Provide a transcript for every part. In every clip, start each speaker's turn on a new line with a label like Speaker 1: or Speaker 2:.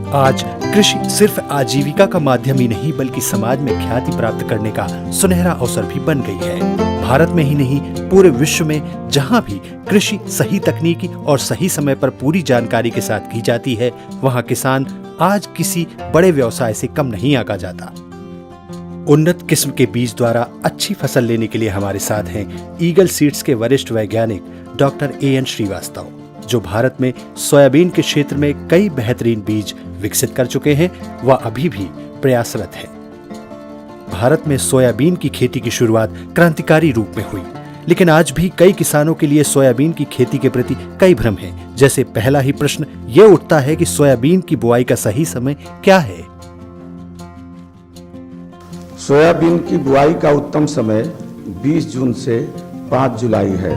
Speaker 1: आज कृषि सिर्फ आजीविका का माध्यम ही नहीं बल्कि समाज में ख्याति प्राप्त करने का सुनहरा अवसर भी बन गई है। भारत में ही नहीं पूरे विश्व में जहां भी कृषि सही तकनीकी और सही समय पर पूरी जानकारी के साथ की जाती है, वहां किसान आज किसी बड़े व्यवसाय से कम नहीं आंका जाता। उन्नत किस्म के बीज द्वारा अच्छी फसल लेने के लिए हमारे साथ हैं ईगल सीड्स के वरिष्ठ वैज्ञानिक डॉक्टर AN श्रीवास्तव, जो भारत में सोयाबीन के क्षेत्र में कई बेहतरीन बीज विकसित कर चुके हैं व अभी भी प्रयासरत हैं। भारत में सोयाबीन की खेती की शुरुआत क्रांतिकारी रूप में हुई, लेकिन आज भी कई किसानों के लिए सोयाबीन की खेती के प्रति कई भ्रम हैं। जैसे पहला ही प्रश्न ये उठता है कि सोयाबीन की बुआई का सही समय क्या है?
Speaker 2: सोयाबीन की बुआई का उत्तम समय 20 जून से 5 जुलाई है।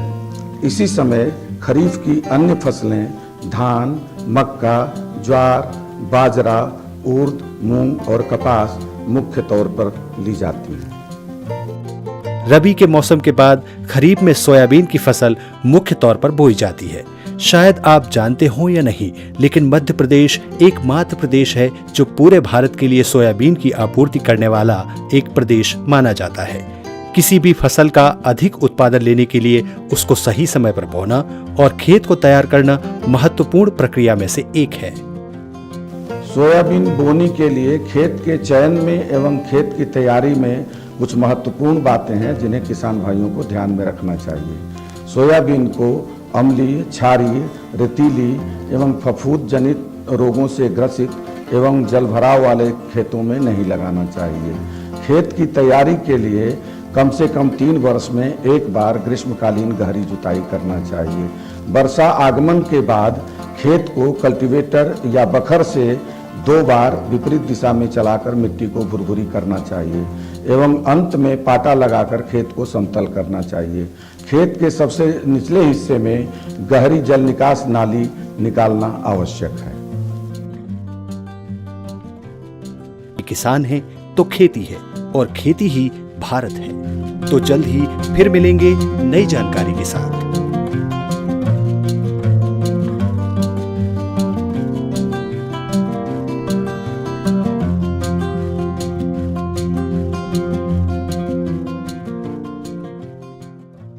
Speaker 2: इसी समय खरीफ की अन्य फसलें धान, मक्का, ज्वार, बाजरा, उर्द, मूंग और कपास मुख्य तौर पर ली जाती है।
Speaker 1: रबी के मौसम के बाद खरीफ में सोयाबीन की फसल मुख्य तौर पर बोई जाती है। शायद आप जानते हो या नहीं, लेकिन मध्य प्रदेश एकमात्र प्रदेश है जो पूरे भारत के लिए सोयाबीन की आपूर्ति करने वाला एक प्रदेश माना जाता है। किसी भी फसल का अधिक उत्पादन लेने के लिए उसको सही समय पर बोना और खेत को तैयार करना महत्वपूर्ण प्रक्रिया में से एक है।
Speaker 2: सोयाबीन बोने के लिए खेत के चयन में एवं खेत की तैयारी में कुछ महत्वपूर्ण बातें हैं जिन्हें किसान भाइयों को ध्यान में रखना चाहिए। सोयाबीन को अम्लीय, क्षारीय, रेतीली एवं फफूंद जनित रोगों से ग्रसित एवं जलभराव वाले खेतों में नहीं लगाना चाहिए। खेत की तैयारी के लिए कम से कम 3 वर्ष में एक बार ग्रीष्मकालीन गहरी जुताई करना चाहिए। वर्षा आगमन के बाद खेत को कल्टीवेटर या बखर से 2 बार विपरीत दिशा में चलाकर मिट्टी को भुरभुरी करना चाहिए एवं अंत में पाटा लगाकर खेत को समतल करना चाहिए। खेत के सबसे निचले हिस्से में गहरी जल निकास नाली निकालना आवश्यक है।
Speaker 1: किसान है तो खेती है और खेती ही भारत है। तो जल्द ही फिर मिलेंगे नई जानकारी के साथ।